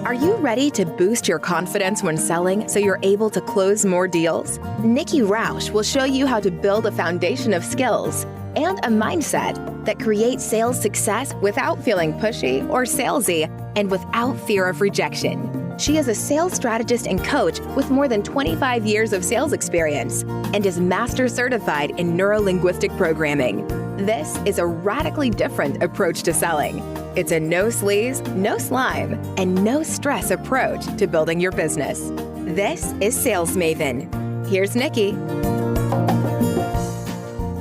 Are you ready to boost your confidence when selling so you're able to close more deals? Nikki Rausch will show you how to build a foundation of skills and a mindset that creates sales success without feeling pushy or salesy and without fear of rejection. She is a sales strategist and coach with more than 25 years of sales experience and is master certified in neuro-linguistic programming. This is a radically different approach to selling. It's a no sleaze, no slime, and no stress approach to building your business. This is Sales Maven. Here's Nikki.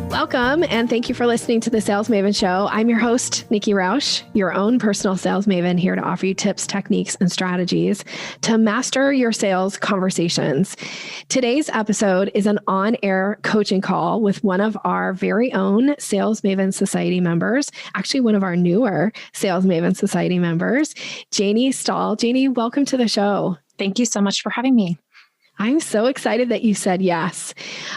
Welcome, and thank you for listening to the Sales Maven Show. I'm your host, Nikki Rausch, your own personal sales maven, here to offer you tips, techniques, and strategies to master your sales conversations. Today's episode is an on-air coaching call with one of our very own Sales Maven Society members, actually one of our newer Sales Maven Society members, Janey Stahl. Janey, welcome to the show. Thank you so much for having me. I'm so excited that you said yes.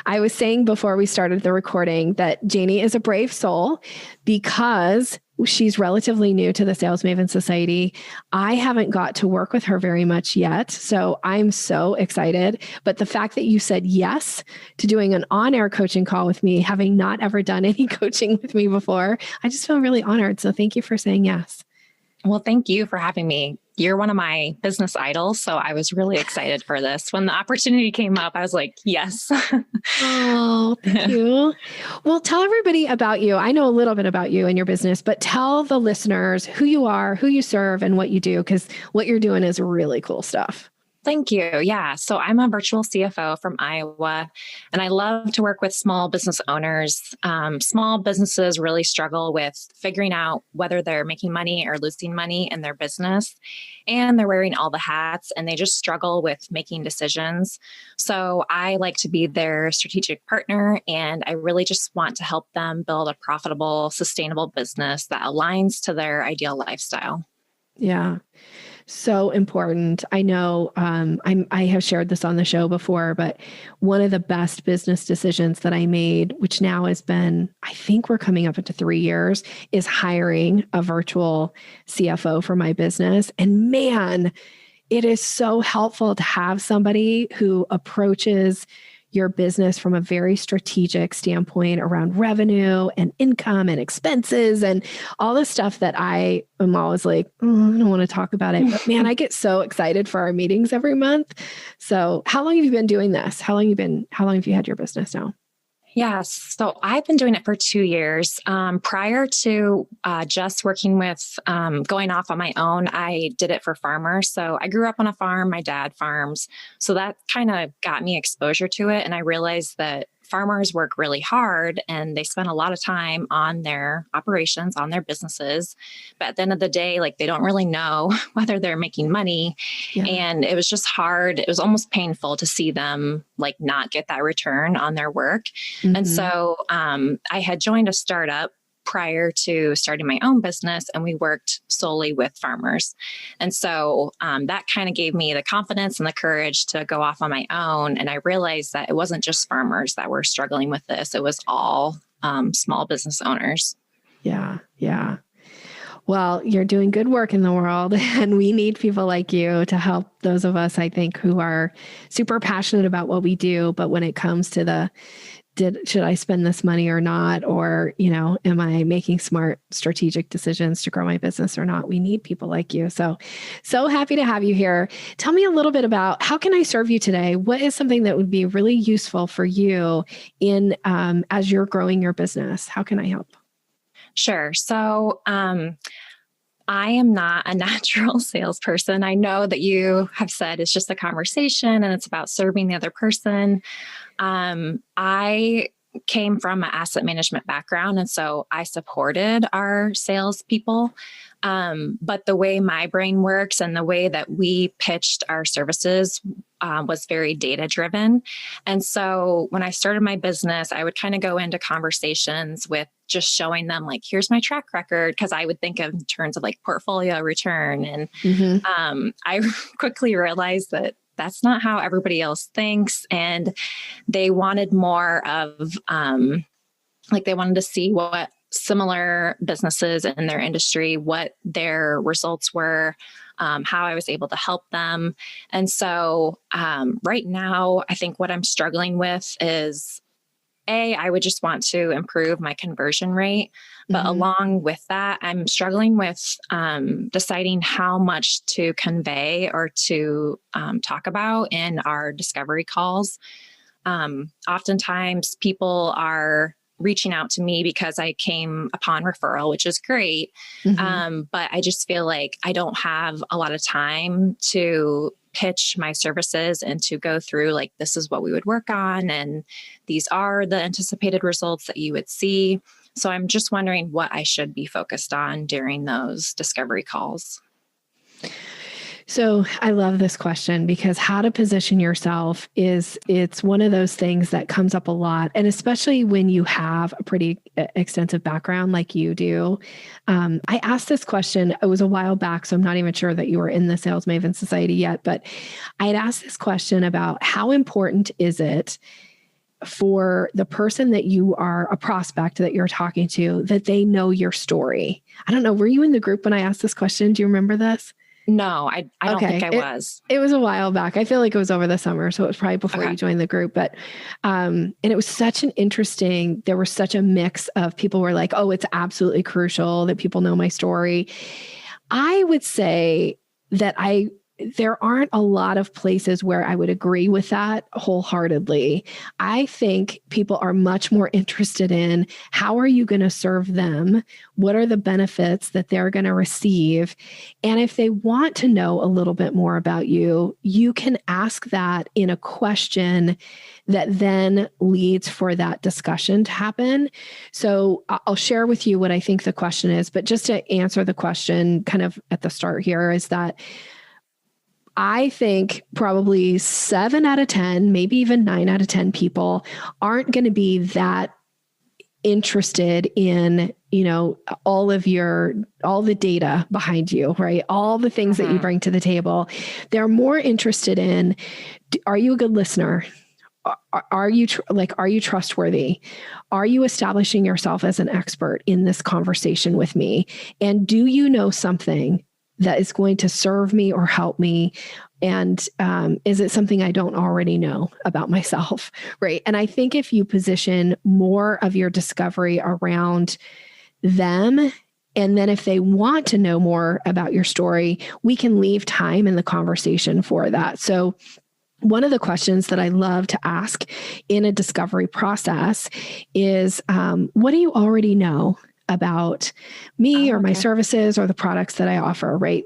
I was saying before we started the recording that Janey is a brave soul because she's relatively new to the Sales Maven Society. I haven't got to work with her very much yet, so I'm so excited. But the fact that you said yes to doing an on-air coaching call with me, having not ever done any coaching with me before, I just feel really honored. So thank you for saying yes. Well, thank you for having me. You're one of my business idols, so I was really excited for this. When the opportunity came up, I was like, yes. Oh, thank you. Well, tell everybody about you. I know a little bit about you and your business, but tell the listeners who you are, who you serve, and what you do, because what you're doing is really cool stuff. Thank you. Yeah. So I'm a virtual CFO from Iowa, and I love to work with small business owners. Small businesses really struggle with figuring out whether they're making money or losing money in their business, and they're wearing all the hats and they just struggle with making decisions. So I like to be their strategic partner, and I really just want to help them build a profitable, sustainable business that aligns to their ideal lifestyle. Yeah. So important. I know I have shared this on the show before, but one of the best business decisions that I made, which now has been, I think we're coming up into 3 years, is hiring a virtual CFO for my business. And man, it is so helpful to have somebody who approaches your business from a very strategic standpoint around revenue and income and expenses and all the stuff that I am always like, I don't want to talk about it. But man, I get so excited for our meetings every month. So how long have you been doing this? How long have you had your business now? Yes. So I've been doing it for 2 years. Prior to just working with going off on my own, I did it for farmers. So I grew up on a farm. My dad farms. So that kind of got me exposure to it. And I realized that farmers work really hard and they spend a lot of time on their operations, on their businesses. But at the end of the day, like they don't really know whether they're making money. Yeah. And it was just hard. It was almost painful to see them like not get that return on their work. Mm-hmm. And so I had joined a startup prior to starting my own business, and we worked solely with farmers. And so that kind of gave me the confidence and the courage to go off on my own. And I realized that it wasn't just farmers that were struggling with this. It was all small business owners. Yeah. Yeah. Well, you're doing good work in the world, and we need people like you to help those of us, I think, who are super passionate about what we do. But when it comes to should I spend this money or not? Or, am I making smart strategic decisions to grow my business or not? We need people like you. So happy to have you here. Tell me a little bit about how can I serve you today? What is something that would be really useful for you in as you're growing your business? How can I help? Sure. So, I am not a natural salesperson. I know that you have said it's just a conversation and it's about serving the other person. I came from an asset management background, and so I supported our salespeople. But the way my brain works and the way that we pitched our services was very data driven. And so when I started my business, I would kind of go into conversations with just showing them like, here's my track record. Cause I would think of in terms of like portfolio return. And I quickly realized that that's not how everybody else thinks. And they wanted more of, they wanted to see what similar businesses in their industry, what their results were. how I was able to help them. And so right now, I think what I'm struggling with is I would just want to improve my conversion rate. But along with that, I'm struggling with deciding how much to convey or to talk about in our discovery calls. Oftentimes people are reaching out to me because I came upon referral, which is great. But I just feel like I don't have a lot of time to pitch my services and to go through like, this is what we would work on. And these are the anticipated results that you would see. So I'm just wondering what I should be focused on during those discovery calls. So I love this question because how to position yourself it's one of those things that comes up a lot. And especially when you have a pretty extensive background like you do. I asked this question, it was a while back, so I'm not even sure that you were in the Sales Maven Society yet, but I had asked this question about how important is it for the person that you are a prospect that you're talking to, that they know your story. I don't know. Were you in the group when I asked this question? Do you remember this? No, I don't think I was. It was a while back. I feel like it was over the summer. So it was probably before you joined the group. But, and it was such an interesting, there was such a mix of people were like, oh, it's absolutely crucial that people know my story. I would say that there aren't a lot of places where I would agree with that wholeheartedly. I think people are much more interested in how are you going to serve them? What are the benefits that they're going to receive? And if they want to know a little bit more about you, you can ask that in a question that then leads for that discussion to happen. So I'll share with you what I think the question is, but just to answer the question kind of at the start here is that I think probably 7 out of 10, maybe even 9 out of 10 people aren't going to be that interested in, all the data behind you, right? All the things that you bring to the table. They're more interested in, are you a good listener? Are you trustworthy? Are you establishing yourself as an expert in this conversation with me? And do you know something that is going to serve me or help me? And is it something I don't already know about myself? Right. And I think if you position more of your discovery around them, and then if they want to know more about your story, we can leave time in the conversation for that. So one of the questions that I love to ask in a discovery process is, what do you already know about me or my services or the products that I offer, right?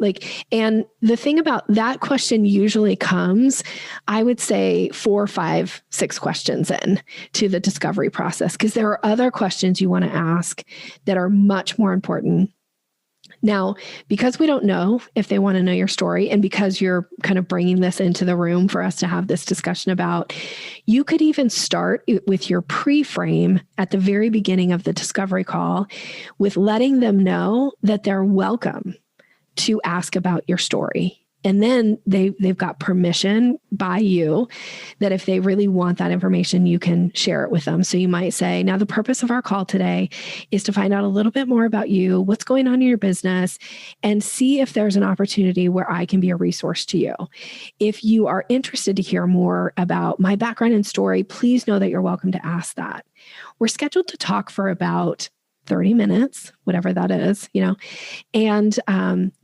And the thing about that question usually comes, I would say 4, 5, 6 questions in to the discovery process, because there are other questions you want to ask that are much more important. Now, because we don't know if they want to know your story, and because you're kind of bringing this into the room for us to have this discussion about, you could even start with your pre-frame at the very beginning of the discovery call with letting them know that they're welcome to ask about your story. And then they've got permission by you that if they really want that information, you can share it with them. So you might say, now the purpose of our call today is to find out a little bit more about you, what's going on in your business, and see if there's an opportunity where I can be a resource to you. If you are interested to hear more about my background and story, please know that you're welcome to ask that. We're scheduled to talk for about 30 minutes, whatever that is, and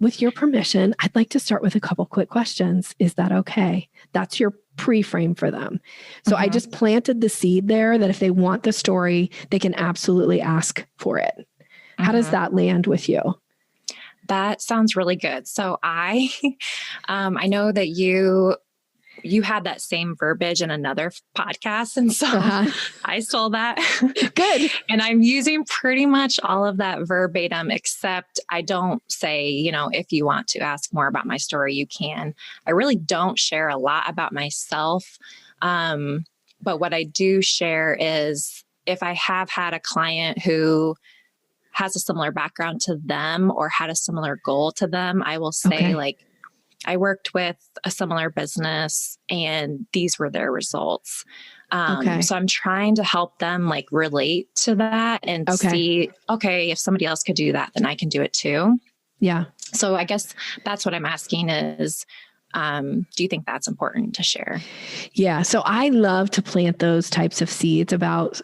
with your permission, I'd like to start with a couple quick questions. Is that okay? That's your pre-frame for them. So I just planted the seed there that if they want the story, they can absolutely ask for it. How does that land with you? That sounds really good. So I know that you had that same verbiage in another podcast. And so I stole that. Good. And I'm using pretty much all of that verbatim, except I don't say, if you want to ask more about my story, you can. I really don't share a lot about myself. But what I do share is if I have had a client who has a similar background to them or had a similar goal to them, I will say I worked with a similar business and these were their results. So I'm trying to help them relate to that and see, if somebody else could do that, then I can do it too. Yeah. So I guess that's what I'm asking is, do you think that's important to share? Yeah. So I love to plant those types of seeds about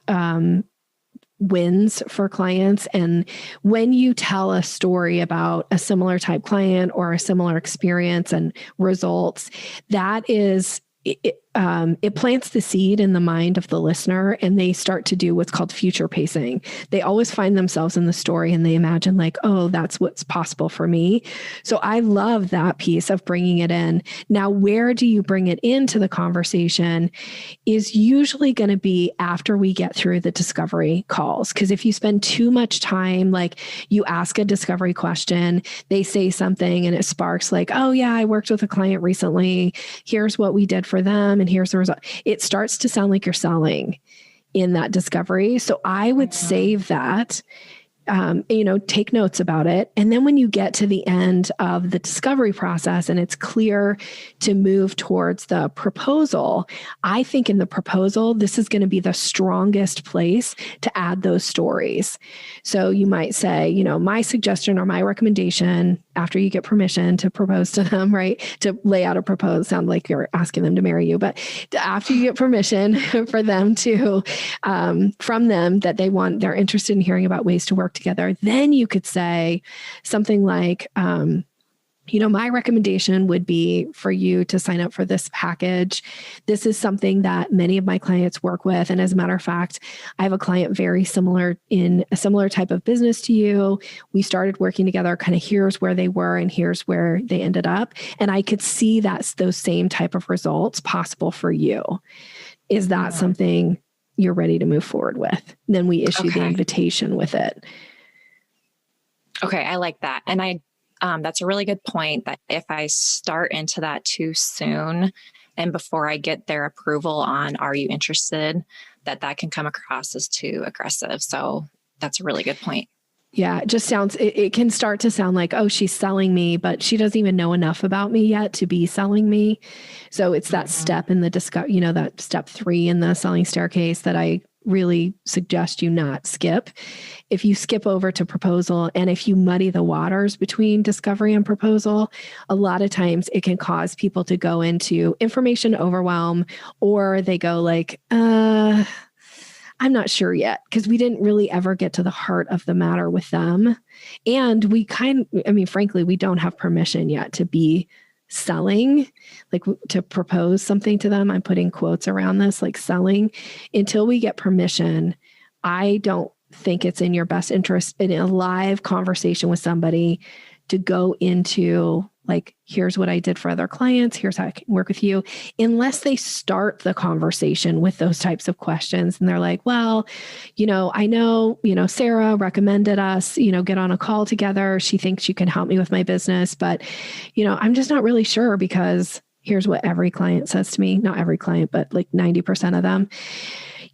wins for clients. And when you tell a story about a similar type client or a similar experience and results, that is, it plants the seed in the mind of the listener, and they start to do what's called future pacing. They always find themselves in the story and they imagine like, oh, that's what's possible for me. So I love that piece of bringing it in. Now, where do you bring it into the conversation is usually going to be after we get through the discovery calls. Because if you spend too much time, like you ask a discovery question, they say something and it sparks like, oh yeah, I worked with a client recently. Here's what we did for them. And here's the result. It starts to sound like you're selling in that discovery. So I would save that, take notes about it. And then when you get to the end of the discovery process and it's clear to move towards the proposal, I think in the proposal, this is going to be the strongest place to add those stories. So you might say, my suggestion or my recommendation after you get permission to propose to them, right? To lay out a proposal, sound like you're asking them to marry you, but after you get permission for them to, from them that they're interested in hearing about ways to work together, then you could say something like, my recommendation would be for you to sign up for this package. This is something that many of my clients work with. And as a matter of fact, I have a client very similar in a similar type of business to you. We started working together, kind of here's where they were and here's where they ended up. And I could see that's those same type of results possible for you. Is that something you're ready to move forward with? Then we issue the invitation with it. Okay. I like that. And that's a really good point that if I start into that too soon and before I get their approval on, are you interested, that can come across as too aggressive. So that's a really good point. Yeah. It just it can start to sound like, oh, she's selling me, but she doesn't even know enough about me yet to be selling me. So it's that step in the that step 3 in the selling staircase that I really suggest you not skip. If you skip over to proposal and if you muddy the waters between discovery and proposal, a lot of times it can cause people to go into information overwhelm, or they go like, I'm not sure yet, because we didn't really ever get to the heart of the matter with them. And frankly, we don't have permission yet to be selling, like to propose something to them. I'm putting quotes around this, like selling. Until we get permission, I don't think it's in your best interest in a live conversation with somebody to go into like, here's what I did for other clients. Here's how I can work with you. Unless they start the conversation with those types of questions. And they're like, well, I know, Sarah recommended us, get on a call together. She thinks you can help me with my business, but, I'm just not really sure, because here's what every client says to me, not every client, but like 90% of them.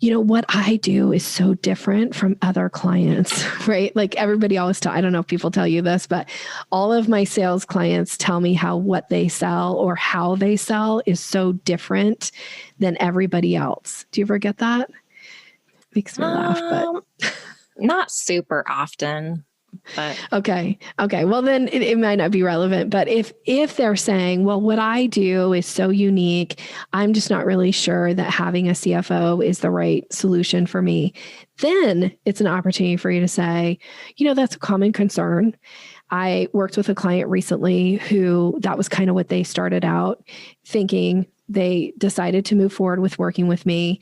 What I do is so different from other clients, right? Like everybody always I don't know if people tell you this, but all of my sales clients tell me how what they sell or how they sell is so different than everybody else. Do you ever get that? Makes me laugh, but not super often. But Okay. Well, then it might not be relevant. But if they're saying, well, what I do is so unique, I'm just not really sure that having a CFO is the right solution for me, then it's an opportunity for you to say, that's a common concern. I worked with a client recently who that was kind of what they started out thinking. They decided to move forward with working with me.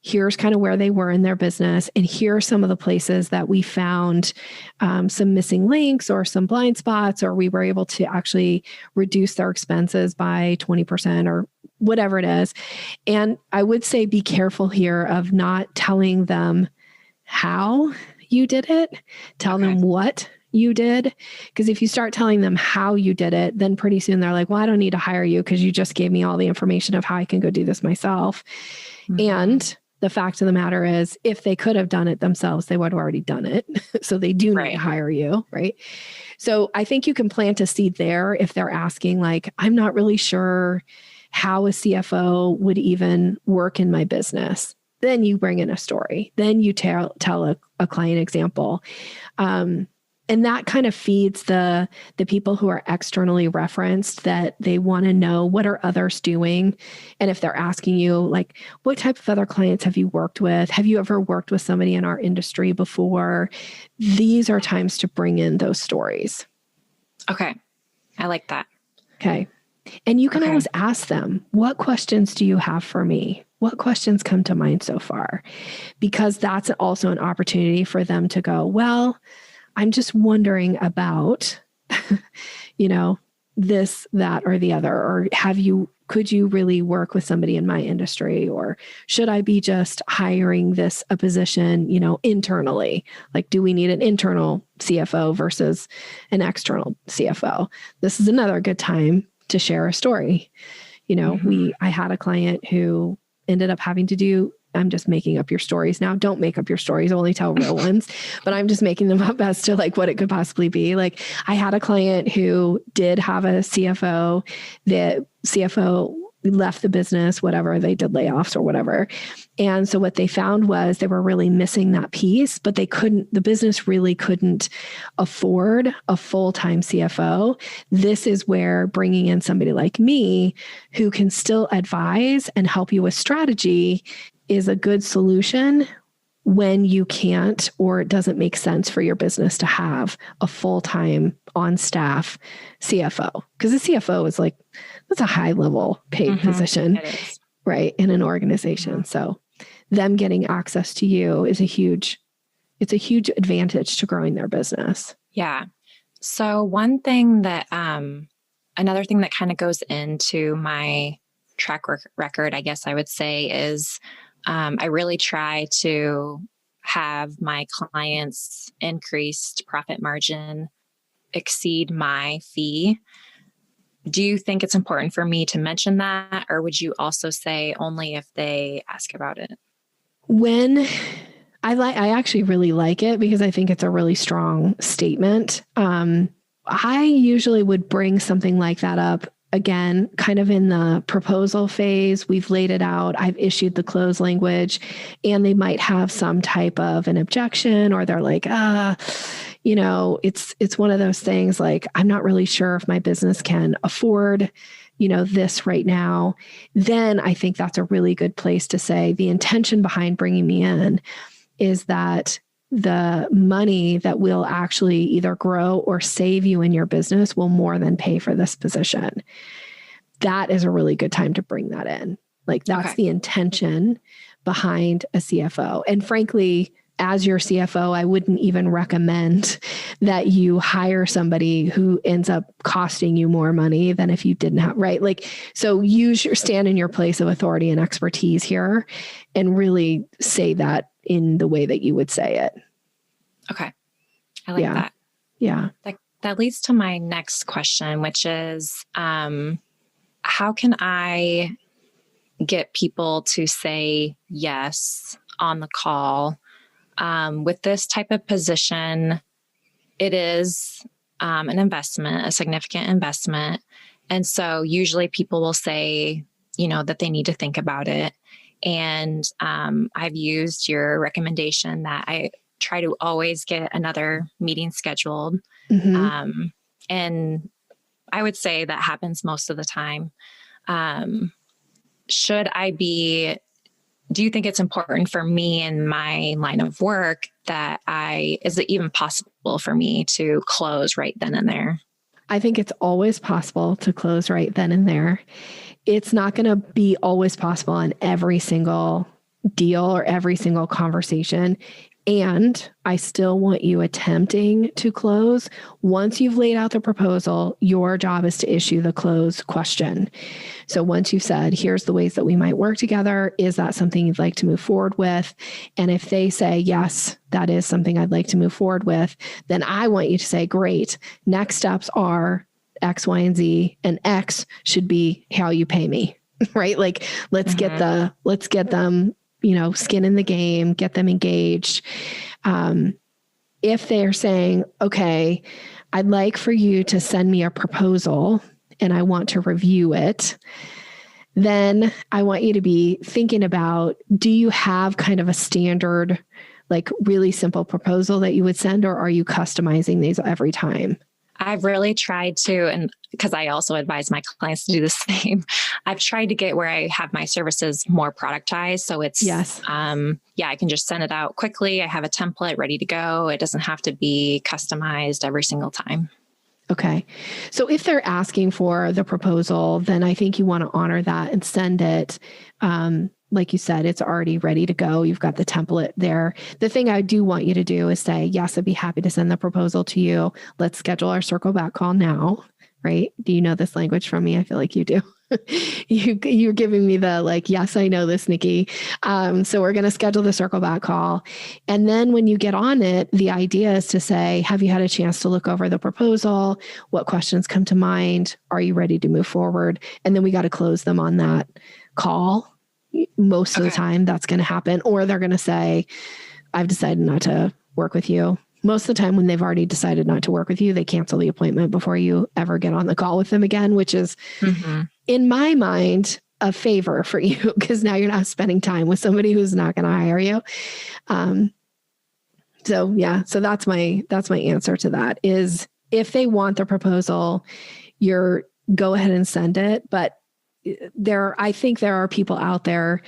Here's kind of where they were in their business. And here are some of the places that we found some missing links or some blind spots, or we were able to actually reduce their expenses by 20% or whatever it is. And I would say be careful here of not telling them how you did it. Tell them what you did. Because if you start telling them how you did it, then pretty soon they're like, well, I don't need to hire you because you just gave me all the information of how I can go do this myself. Mm-hmm. And the fact of the matter is, if they could have done it themselves, they would have already done it. So they do need to hire you, right? So I think you can plant a seed there if they're asking like, I'm not really sure how a CFO would even work in my business. Then you bring in a story. Then you tell a client example. And that kind of feeds the people who are externally referenced, that they want to know, what are others doing? And if they're asking you, like, what type of other clients have you worked with? Have you ever worked with somebody in our industry before? These are times to bring in those stories. Okay. I like that. Okay. And you can always ask them, what questions do you have for me? What questions come to mind so far? Because that's also an opportunity for them to go, well, I'm just wondering about, this, that, or the other, or could you really work with somebody in my industry? Or should I be just hiring a position, internally? Like, do we need an internal CFO versus an external CFO? This is another good time to share a story. I had a client who ended up having to do, I'm just making up your stories now. Don't make up your stories, only tell real ones, but I'm just making them up as to like what it could possibly be. Like, I had a client who did have a CFO. The CFO left the business, whatever, they did layoffs or whatever. And so what they found was they were really missing that piece, but the business really couldn't afford a full-time CFO. This is where bringing in somebody like me who can still advise and help you with strategy is a good solution when you can't, or it doesn't make sense for your business to have a full-time on-staff CFO. Because the CFO is that's a high-level paid position, right, in an organization. So them getting access to you is a huge advantage to growing their business. Yeah. So one thing that, another thing that kind of goes into my track record, I guess I would say, is I really try to have my clients' increased profit margin exceed my fee. Do you think it's important for me to mention that, or would you also say only if they ask about it? When I actually really like it, because I think it's a really strong statement. I usually would bring something like that up again, kind of in the proposal phase. We've laid it out. I've issued the close language, and they might have some type of an objection, or they're like, it's one of those things like, I'm not really sure if my business can afford, this right now. Then I think that's a really good place to say the intention behind bringing me in is that the money that will actually either grow or save you in your business will more than pay for this position. That is a really good time to bring that in. Like, that's the intention behind a CFO. And frankly, as your CFO, I wouldn't even recommend that you hire somebody who ends up costing you more money than if you didn't have, right? Like, so stand in your place of authority and expertise here and really say that in the way that you would say it. Okay. I like that. Yeah. That leads to my next question, which is, how can I get people to say yes on the call? With this type of position, it is an investment, a significant investment. And so usually people will say, that they need to think about it. And I've used your recommendation that I try to always get another meeting scheduled. And I would say that happens most of the time. Do you think it's important for me in my line of work is it even possible for me to close right then and there? I think it's always possible to close right then and there. It's not going to be always possible in every single deal or every single conversation. And I still want you attempting to close. Once you've laid out the proposal, your job is to issue the close question. So once you've said, here's the ways that we might work together, is that something you'd like to move forward with? And if they say, yes, that is something I'd like to move forward with, then I want you to say, great, next steps are X, Y, and Z, and X should be how you pay me, right? Like, let's get them, skin in the game, get them engaged. If they're saying, okay, I'd like for you to send me a proposal and I want to review it, then I want you to be thinking about, do you have kind of a standard, like really simple proposal that you would send, or are you customizing these every time? I've really tried to, and because I also advise my clients to do the same, I've tried to get where I have my services more productized. So it's, yes. I can just send it out quickly. I have a template ready to go. It doesn't have to be customized every single time. Okay. So if they're asking for the proposal, then I think you want to honor that and send it. Like you said, it's already ready to go. You've got the template there. The thing I do want you to do is say, yes, I'd be happy to send the proposal to you. Let's schedule our circle back call now. Right? Do you know this language from me? I feel like you do. You're giving me the like, yes, I know this, Nikki. So we're going to schedule the circle back call. And then when you get on it, the idea is to say, have you had a chance to look over the proposal? What questions come to mind? Are you ready to move forward? And then we got to close them on that call. Most of the time that's going to happen. Or they're going to say, I've decided not to work with you. Most of the time when they've already decided not to work with you, they cancel the appointment before you ever get on the call with them again, which is in my mind, a favor for you because now you're not spending time with somebody who's not going to hire you. So that's my answer to that is if they want the proposal, go ahead and send it. But I think there are people out there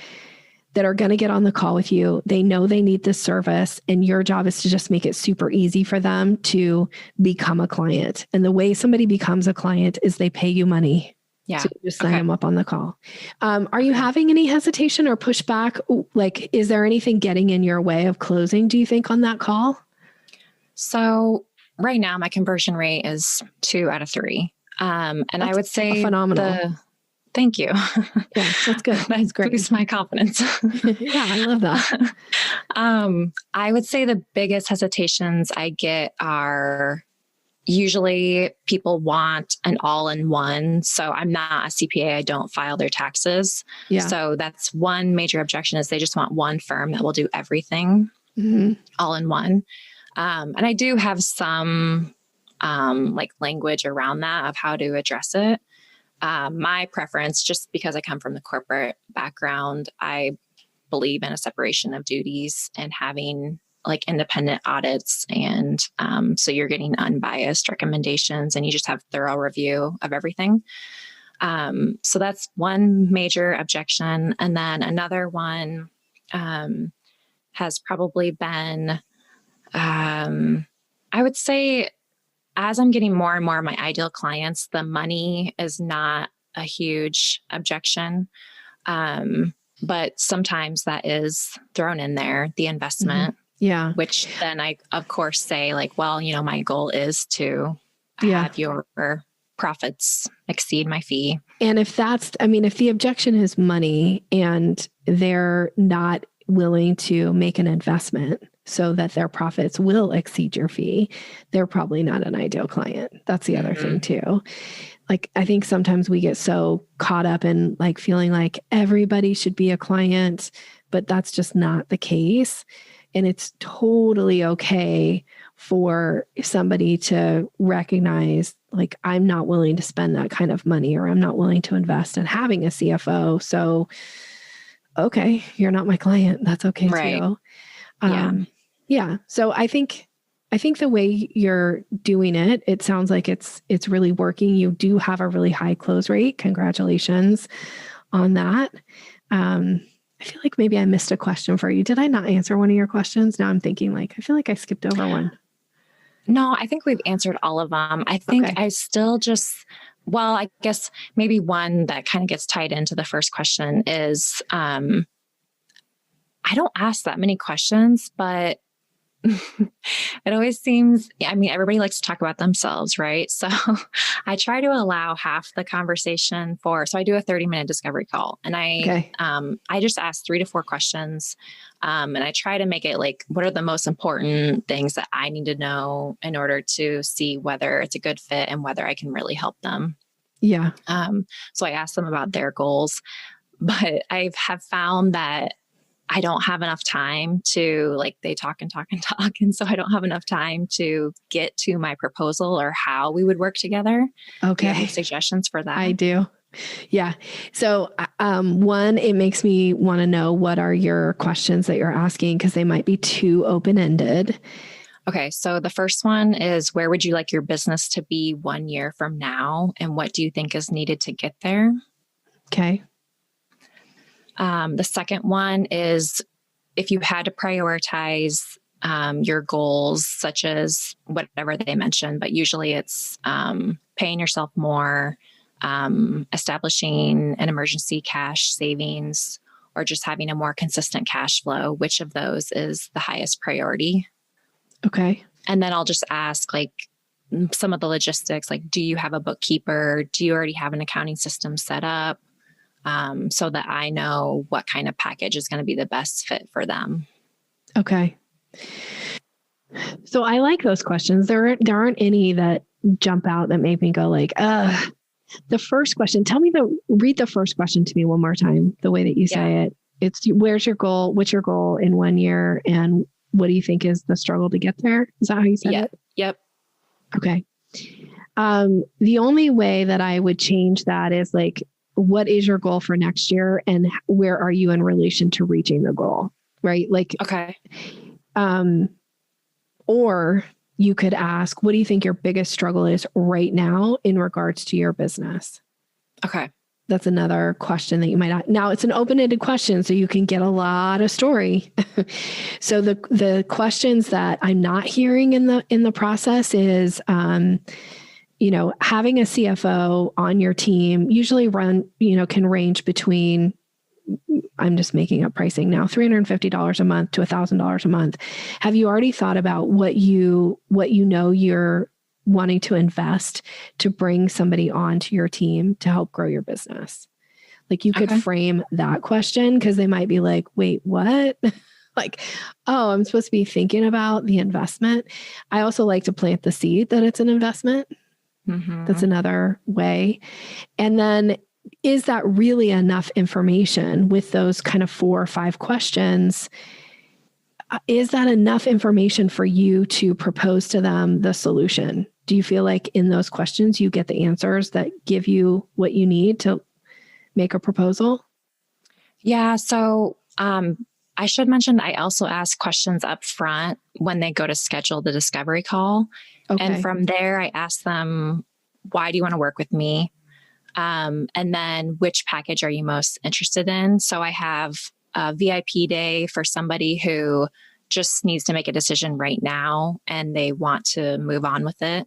that are going to get on the call with you. They know they need this service, and your job is to just make it super easy for them to become a client. And the way somebody becomes a client is they pay you money. Yeah. So you just sign them up on the call. Are you having any hesitation or pushback? Like, is there anything getting in your way of closing, do you think, on that call? So right now my conversion rate is 2 out of 3. And I would say phenomenal. Thank you. Yeah, that's good. That's great. Boosts my confidence. Yeah, I love that. I would say the biggest hesitations I get are usually people want an all-in-one. So I'm not a CPA. I don't file their taxes. Yeah. So that's one major objection is they just want one firm that will do everything all in one. And I do have some like language around that of how to address it. My preference, just because I come from the corporate background, I believe in a separation of duties and having like independent audits. And so you're getting unbiased recommendations and you just have thorough review of everything. So that's one major objection. And then another one has probably been, I would say, as I'm getting more and more of my ideal clients, the money is not a huge objection. But sometimes that is thrown in there, the investment. Mm-hmm. Yeah. Which then I, of course, say like, well, my goal is to have your profits exceed my fee. And if the objection is money and they're not willing to make an investment so that their profits will exceed your fee, they're probably not an ideal client. That's the other thing too. Like, I think sometimes we get so caught up in like feeling like everybody should be a client, but that's just not the case. And it's totally okay for somebody to recognize, like, I'm not willing to spend that kind of money, or I'm not willing to invest in having a CFO. So, okay, you're not my client. That's okay too. Yeah. So I think the way you're doing it, it sounds like it's really working. You do have a really high close rate. Congratulations on that. I feel like maybe I missed a question for you. Did I not answer one of your questions? Now I'm thinking like, I feel like I skipped over one. No, I think we've answered all of them. I think I still I guess maybe one that kind of gets tied into the first question is, I don't ask that many questions, but it always seems, everybody likes to talk about themselves, right? So I try to allow half the conversation so I do a 30-minute discovery call, and I just ask 3 to 4 questions. And I try to make it like, what are the most important things that I need to know in order to see whether it's a good fit and whether I can really help them. Yeah. So I ask them about their goals, but I have found that I don't have enough time to they talk and talk and talk. And so I don't have enough time to get to my proposal or how we would work together. Okay. Do you have any suggestions for that? I do. Yeah. So, one, it makes me want to know what are your questions that you're asking because they might be too open-ended. Okay. So the first one is, where would you like your business to be 1 year from now? And what do you think is needed to get there? Okay. The second one is, if you had to prioritize your goals, such as whatever they mentioned, but usually it's paying yourself more, establishing an emergency cash savings, or just having a more consistent cash flow, which of those is the highest priority? Okay. And then I'll just ask like some of the logistics, like, do you have a bookkeeper? Do you already have an accounting system set up? So that I know what kind of package is going to be the best fit for them. Okay. So I like those questions. There aren't any that jump out that make me go like, the first question, read the first question to me one more time, the way that you say it. It's, where's your goal? What's your goal in 1 year? And what do you think is the struggle to get there? Is that how you said it? Yep. Okay. The only way that I would change that is like, what is your goal for next year? And where are you in relation to reaching the goal? Right? Like, okay. Or you could ask, what do you think your biggest struggle is right now in regards to your business? Okay. That's another question that you might not. Now it's an open-ended question, so you can get a lot of story. So the questions that I'm not hearing in the process is, having a CFO on your team usually can range between, I'm just making up pricing now, $350 a month to $1,000 a month. Have you already thought about what you know you're wanting to invest to bring somebody onto your team to help grow your business? Like you could frame that question because they might be like, wait, what? Like, oh, I'm supposed to be thinking about the investment. I also like to plant the seed that it's an investment. Mm-hmm. That's another way. And then, is that really enough information with those kind of 4 or 5 questions? Is that enough information for you to propose to them the solution? Do you feel like in those questions, you get the answers that give you what you need to make a proposal? Yeah. So, I should mention, I also ask questions up front when they go to schedule the discovery call. Okay. And from there, I ask them, why do you want to work with me? And then which package are you most interested in? So I have a VIP day for somebody who just needs to make a decision right now and they want to move on with it.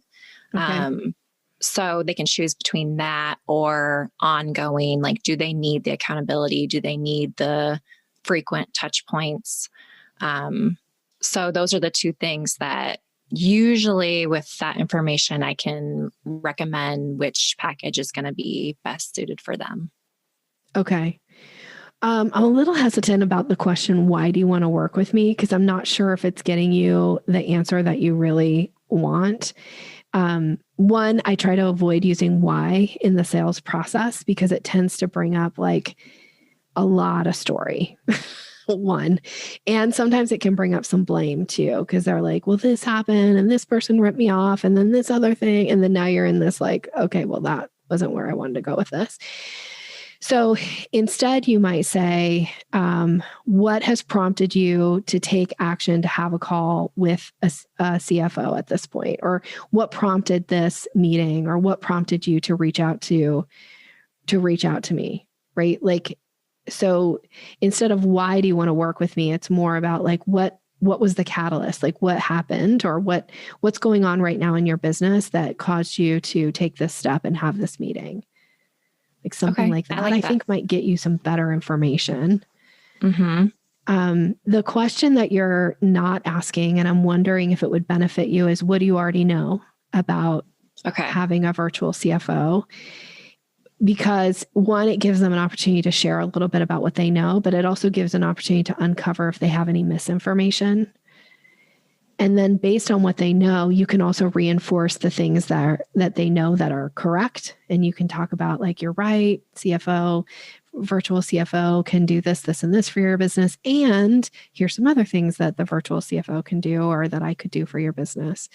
Okay. So they can choose between that or ongoing, like, do they need the accountability? Do they need the frequent touch points? So those are the 2 things that usually with that information, I can recommend which package is going to be best suited for them. Okay. I'm a little hesitant about the question, why do you want to work with me? Because I'm not sure if it's getting you the answer that you really want. One, I try to avoid using why in the sales process because it tends to bring up like a lot of story. One. And sometimes it can bring up some blame too, because they're like, well, this happened and this person ripped me off and then this other thing. And then now you're in this like, okay, well, that wasn't where I wanted to go with this. So instead you might say, what has prompted you to take action to have a call with a CFO at this point? Or what prompted this meeting? Or what prompted you to reach out to me, right? Like, so instead of why do you want to work with me, it's more about like, what was the catalyst? Like what happened or what's going on right now in your business that caused you to take this step and have this meeting? Like something like that, I think might get you some better information. Mm-hmm. The question that you're not asking, and I'm wondering if it would benefit you, is what do you already know about having a virtual CFO? Because one, it gives them an opportunity to share a little bit about what they know, but it also gives an opportunity to uncover if they have any misinformation. And then based on what they know, you can also reinforce the things that they know that are correct. And you can talk about like, you're right, CFO, virtual CFO can do this, this, and this for your business. And here's some other things that the virtual CFO can do or that I could do for your business.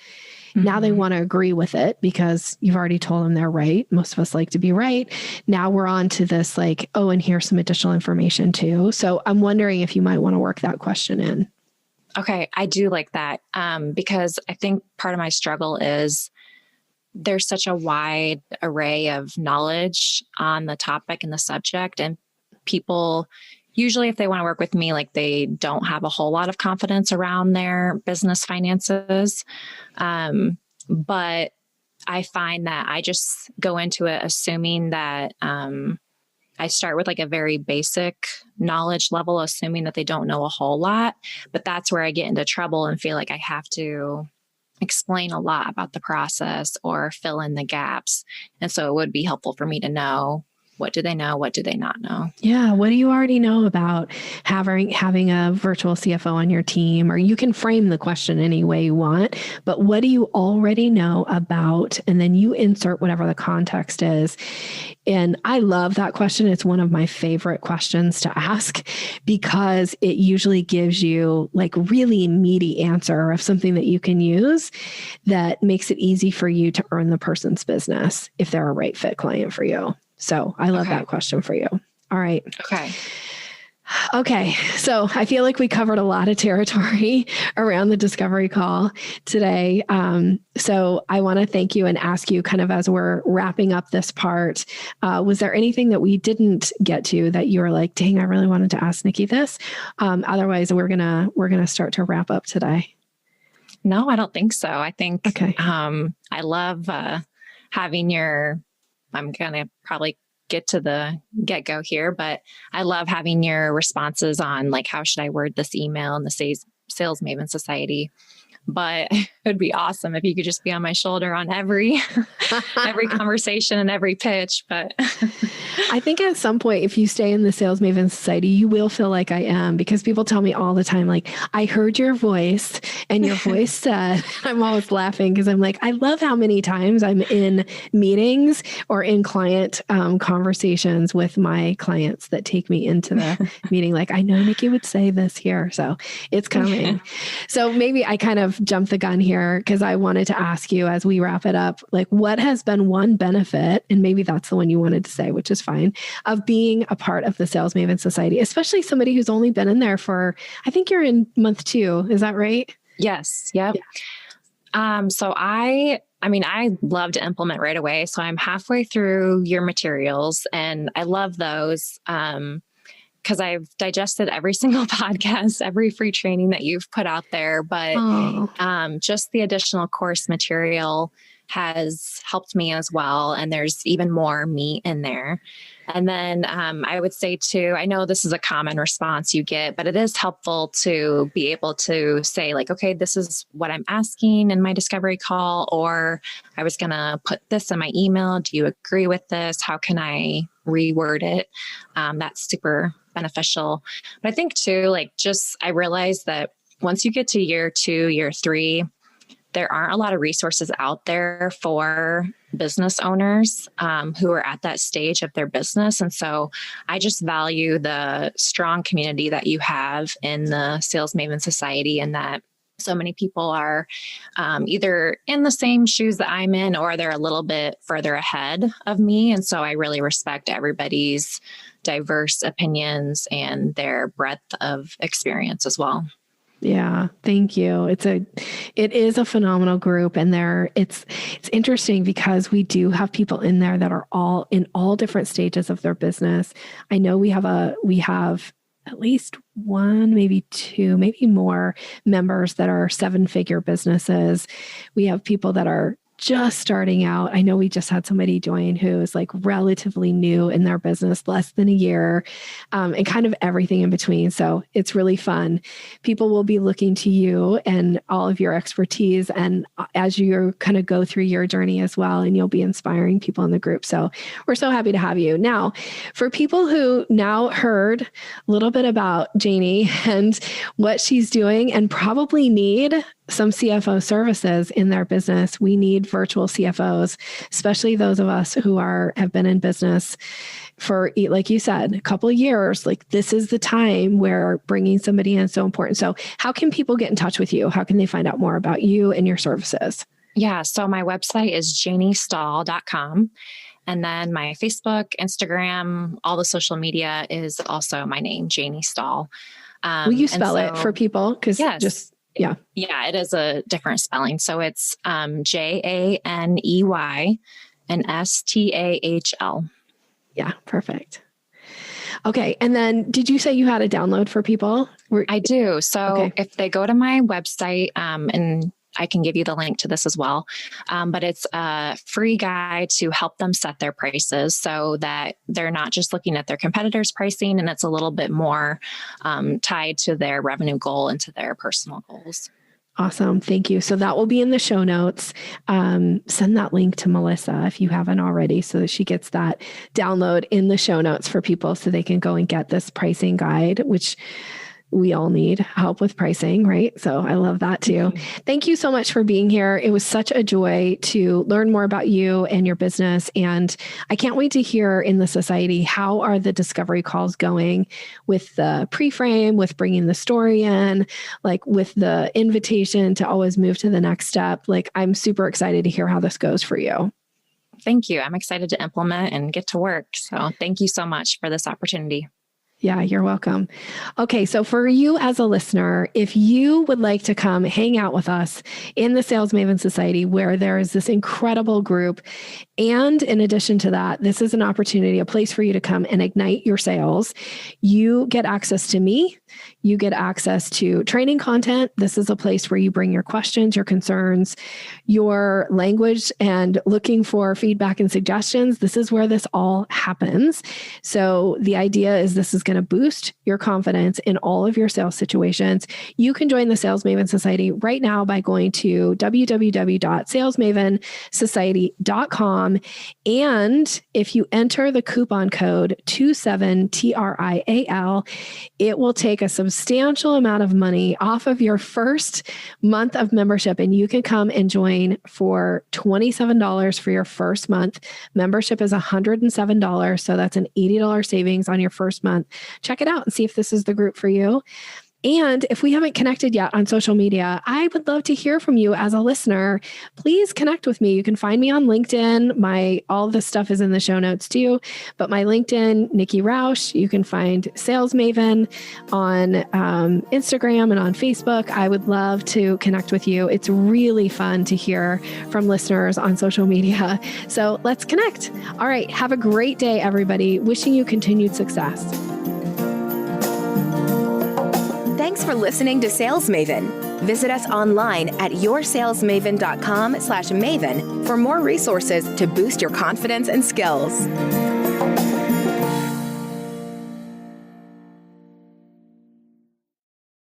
Now they want to agree with it because you've already told them they're right. Most of us like to be right. Now we're on to this like, oh, and here's some additional information too. So I'm wondering if you might want to work that question in. Okay. I do like that because I think part of my struggle is there's such a wide array of knowledge on the topic and the subject. And people usually, if they want to work with me, like they don't have a whole lot of confidence around their business finances. But I find that I just go into it assuming that I start with like a very basic knowledge level, assuming that they don't know a whole lot. But that's where I get into trouble and feel like I have to explain a lot about the process or fill in the gaps. And so it would be helpful for me to know, what do they know? What do they not know? Yeah. What do you already know about having a virtual CFO on your team? Or you can frame the question any way you want, but what do you already know about? And then you insert whatever the context is. And I love that question. It's one of my favorite questions to ask because it usually gives you like really meaty answer of something that you can use that makes it easy for you to earn the person's business if they're a right fit client for you. So I love that question for you. All right. Okay. So I feel like we covered a lot of territory around the discovery call today. So I want to thank you and ask you kind of as we're wrapping up this part, was there anything that we didn't get to that you were like, dang, I really wanted to ask Nikki this? Otherwise we're going to start to wrap up today. No, I don't think so. I think, I love, having I'm going to probably get to the get-go here, but I love having your responses on like, how should I word this email in the Sales Maven Society? But it would be awesome if you could just be on my shoulder on every conversation and every pitch. But I think at some point, if you stay in the Sales Maven Society, you will feel like I am, because people tell me all the time, like, I heard your voice and your voice said, I'm always laughing because I'm like, I love how many times I'm in meetings or in client conversations with my clients that take me into the meeting. Like, I know Nikki would say this here. So it's coming. So maybe I kind of jumped the gun here because I wanted to ask you as we wrap it up, like what has been one benefit, and maybe that's the one you wanted to say, which is fine, of being a part of the Sales Maven Society, especially somebody who's only been in there for, I think you're in month 2. Is that right? Yes. Yep. Yeah. So I love to implement right away. So I'm halfway through your materials and I love those. Because I've digested every single podcast, every free training that you've put out there, but just the additional course material has helped me as well. And there's even more meat in there. And then I would say too, I know this is a common response you get, but it is helpful to be able to say like, okay, this is what I'm asking in my discovery call, or I was going to put this in my email. Do you agree with this? How can I reword it? That's super beneficial. But I think too, I realized that once you get to year 2, year 3, there aren't a lot of resources out there for business owners who are at that stage of their business. And so I just value the strong community that you have in the Sales Maven Society, and that so many people are either in the same shoes that I'm in, or they're a little bit further ahead of me. And so I really respect everybody's diverse opinions and their breadth of experience as well. Yeah, thank you. It is a phenomenal group, and it's interesting because we do have people in there that are all in all different stages of their business. I know we have at least 1, maybe 2, maybe more members that are 7-figure businesses. We have people that are just starting out. I know we just had somebody join who is like relatively new in their business, less than a year, and kind of everything in between. So it's really fun. People will be looking to you and all of your expertise, and as you kind of go through your journey as well, and you'll be inspiring people in the group. So we're so happy to have you. Now, for people who now heard a little bit about Janey and what she's doing and probably need some CFO services in their business, we need need virtual CFOs, especially those of us who have been in business for, like you said, a couple of years. Like, this is the time where bringing somebody in is so important. So how can people get in touch with you? How can they find out more about you and your services? Yeah. So my website is janeystahl.com. And then my Facebook, Instagram, all the social media is also my name, Janey Stahl. Will you spell it for people? Because yeah, it is a different spelling. So it's Janey and Stahl. Yeah, perfect. Okay. And then did you say you had a download for people? I do. So if they go to my website, and I can give you the link to this as well. But it's a free guide to help them set their prices so that they're not just looking at their competitors' pricing, and it's a little bit more tied to their revenue goal and to their personal goals. Awesome. Thank you. So that will be in the show notes. Send that link to Melissa if you haven't already, so that she gets that download in the show notes for people so they can go and get this pricing guide, which we all need help with pricing, right? So I love that too. Thank you so much for being here. It was such a joy to learn more about you and your business. And I can't wait to hear in the society, how are the discovery calls going with the pre-frame, with bringing the story in, like with the invitation to always move to the next step. Like, I'm super excited to hear how this goes for you. Thank you. I'm excited to implement and get to work. So thank you so much for this opportunity. Yeah, you're welcome. Okay, so for you as a listener, if you would like to come hang out with us in the Sales Maven Society, where there is this incredible group, and in addition to that, this is an opportunity, a place for you to come and ignite your sales. You get access to me. You get access to training content. This is a place where you bring your questions, your concerns, your language, and looking for feedback and suggestions. This is where this all happens. So the idea is this is going to boost your confidence in all of your sales situations. You can join the Sales Maven Society right now by going to www.salesmavensociety.com. And if you enter the coupon code 27TRIAL, it will take a substantial amount of money off of your first month of membership, and you can come and join for $27 for your first month. Membership is $107, so that's an $80 savings on your first month. Check it out and see if this is the group for you. And if we haven't connected yet on social media, I would love to hear from you as a listener. Please connect with me. You can find me on LinkedIn. All this stuff is in the show notes too. But my LinkedIn, Nikki Roush. You can find Sales Maven on Instagram and on Facebook. I would love to connect with you. It's really fun to hear from listeners on social media. So let's connect. All right. Have a great day, everybody. Wishing you continued success. Thanks for listening to Sales Maven. Visit us online at yoursalesmaven.com/maven for more resources to boost your confidence and skills.